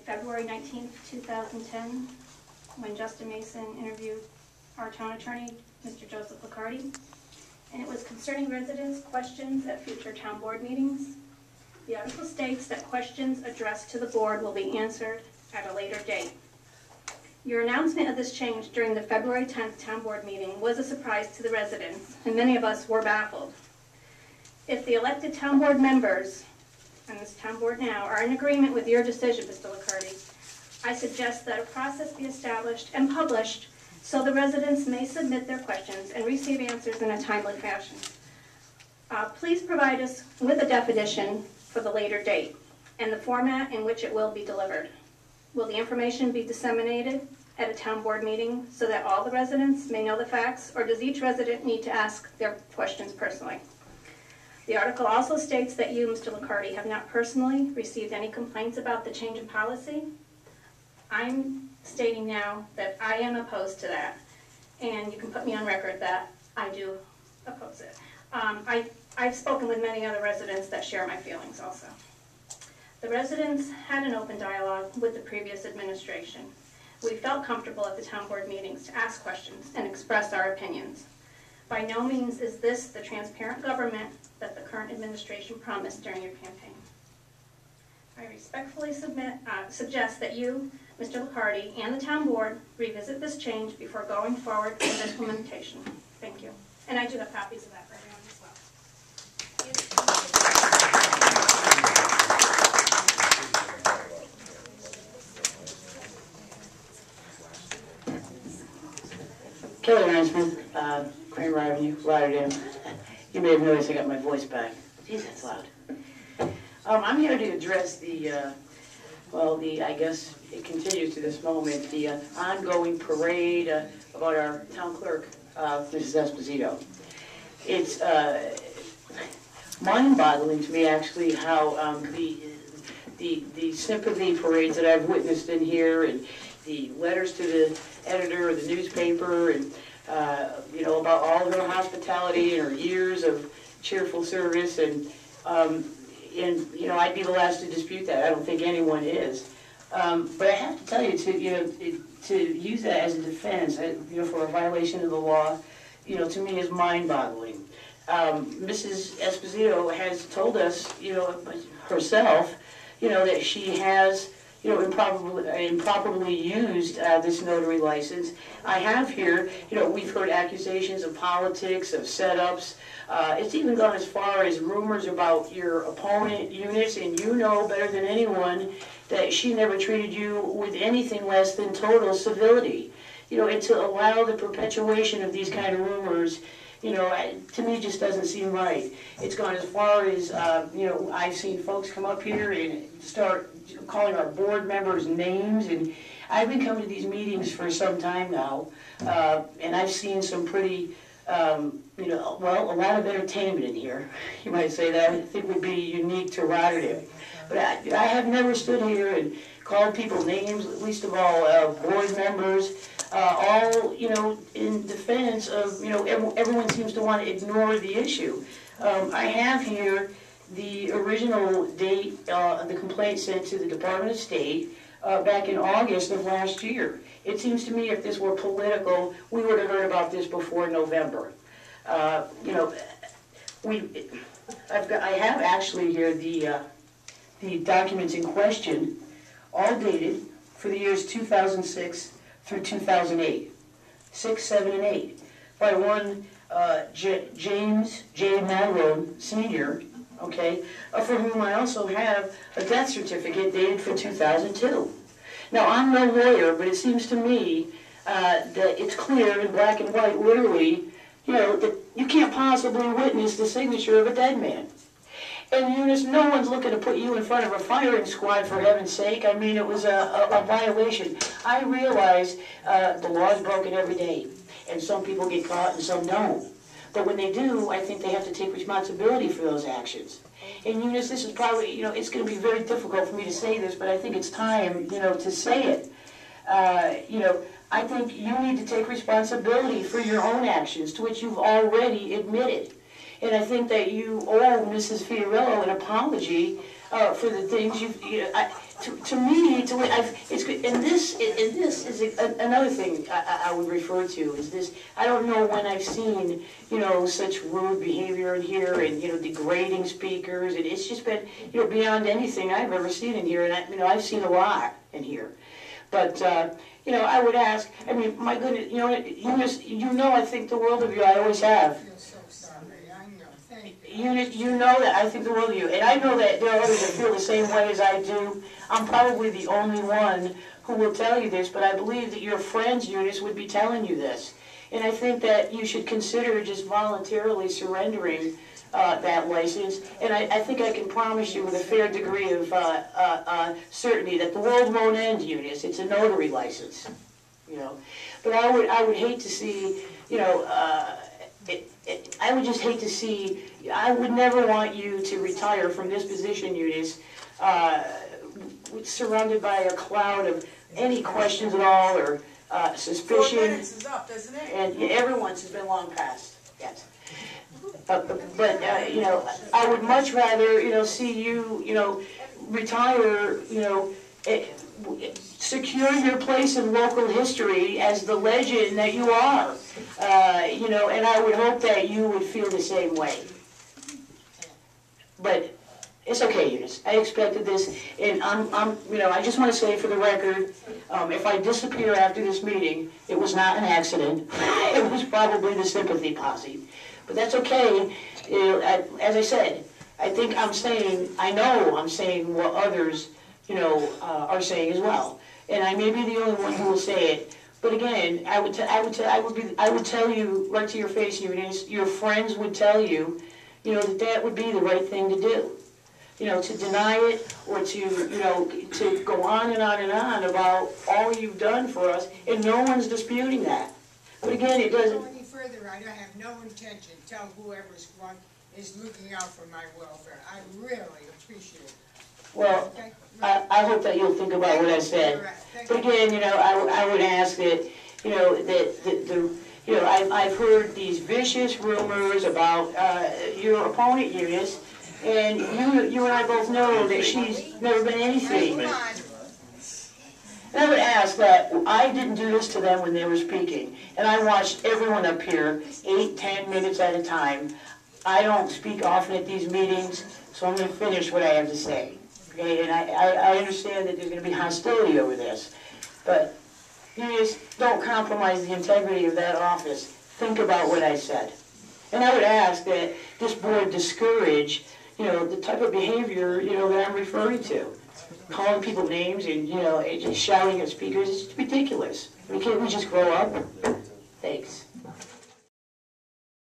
February 19th, 2010, when Justin Mason interviewed our town attorney, Mr. Joseph Liccardi, and it was concerning residents' questions at future town board meetings. The article states that questions addressed to the board will be answered at a later date. Your announcement of this change during the February 10th town board meeting was a surprise to the residents, and many of us were baffled. If the elected town board members, and this town board now, are in agreement with your decision, Mr. Liccardi, I suggest that a process be established and published so the residents may submit their questions and receive answers in a timely fashion. Please provide us with a definition for the later date and the format in which it will be delivered. Will the information be disseminated at a town board meeting so that all the residents may know the facts, or does each resident need to ask their questions personally? The article also states that you, Mr. Liccardi, have not personally received any complaints about the change in policy. I'm stating now that I am opposed to that, and you can put me on record that I do oppose it. I've spoken with many other residents that share my feelings also. The residents had an open dialogue with the previous administration. We felt comfortable at the town board meetings to ask questions and express our opinions. By no means is this the transparent government that the current administration promised during your campaign. I respectfully suggest that you, Mr. Liccardi, and the town board revisit this change before going forward with implementation. Thank you. And I do have copies of that for everyone as well. Kelly Rhinesmith, Kramer Avenue, Rotterdam. You may have noticed I got my voice back. Jeez, that's loud. I'm here to address I guess it continues to this moment, the ongoing parade about our town clerk, Mrs. Esposito. It's mind-boggling to me, actually, how the sympathy parades that I've witnessed in here, and the letters to the editor of the newspaper, and about all her hospitality and her years of cheerful service, and I'd be the last to dispute that. I don't think anyone is. But I have to tell you, to use that as a defense, for a violation of the law, to me is mind-boggling. Mrs. Esposito has told us, herself, that she has, improperly used this notary license. I have here, we've heard accusations of politics, of setups. It's even gone as far as rumors about your opponent, Eunice, and you know better than anyone that she never treated you with anything less than total civility. And to allow the perpetuation of these kind of rumors, to me just doesn't seem right. It's gone as far as, I've seen folks come up here and start calling our board members names, and I've been coming to these meetings for some time now, and I've seen some pretty, a lot of entertainment in here. You might say that I think would be unique to Rotterdam. But I have never stood here and called people names, least of all board members, all, in defense of, everyone seems to want to ignore the issue. I have here the original date of the complaint sent to the Department of State back in August of last year. It seems to me if this were political, we would have heard about this before November. I have actually here the documents in question, all dated for the years 2006 through 2008, 6, 7, and 8, by one James J. Malone, Sr., okay, for whom I also have a death certificate dated for 2002. Now, I'm no lawyer, but it seems to me that it's clear in black and white, literally, that you can't possibly witness the signature of a dead man. And Eunice, no one's looking to put you in front of a firing squad, for heaven's sake. I mean, it was a violation. I realize the law is broken every day, and some people get caught and some don't. But when they do, I think they have to take responsibility for those actions. And Eunice, this is probably, it's going to be very difficult for me to say this, but I think it's time, to say it. I think you need to take responsibility for your own actions, to which you've already admitted. And I think that you owe Mrs. Fiorillo an apology for the things to me, it's good. And this is another thing I would refer to is this. I don't know when I've seen, such rude behavior in here and, degrading speakers. And it's just been, beyond anything I've ever seen in here. And, I've seen a lot in here. But, I would ask, I mean, my goodness, I think the world of you, I always have. You know that I think the world of you, and I know that there are others that feel the same way as I do. I'm probably the only one who will tell you this, but I believe that your friends, Eunice, would be telling you this. And I think that you should consider just voluntarily surrendering that license. And I think I can promise you with a fair degree of certainty that the world won't end, Eunice. It's a notary license, But I would hate to see, I would just hate to see, I would never want you to retire from this position, Eunice, surrounded by a cloud of any questions at all or suspicion. 4 minutes is up, isn't it? And everyone's has been long past, yes. But I would much rather, see you, retire, secure your place in local history as the legend that you are, and I would hope that you would feel the same way. But it's okay, Eunice. I expected this, and I just want to say for the record, if I disappear after this meeting, it was not an accident. It was probably the sympathy posse. But that's okay. As I said, I know I'm saying what others, are saying as well. And I may be the only one who will say it. But again, I would tell you right to your face, Eunice, your friends would tell you, that would be the right thing to do. To deny it or to go on and on and on about all you've done for us, and no one's disputing that. But again, it doesn't. Go any further, I have no intention to tell whoever's run is looking out for my welfare. I really appreciate it. Well, Okay? I hope that you'll think about what I said. But again, I would ask that, I've heard these vicious rumors about your opponent, Eunice, and you and I both know that she's never been anything. And I would ask that I didn't do this to them when they were speaking, and I watched everyone up here 8-10 minutes at a time. I don't speak often at these meetings, so I'm going to finish what I have to say. Okay, and I understand that there's going to be hostility over this, but you just don't compromise the integrity of that office. Think about what I said. And I would ask that this board discourage, the type of behavior, that I'm referring to. Calling people names and, just shouting at speakers, it's ridiculous. I mean, can't we just grow up?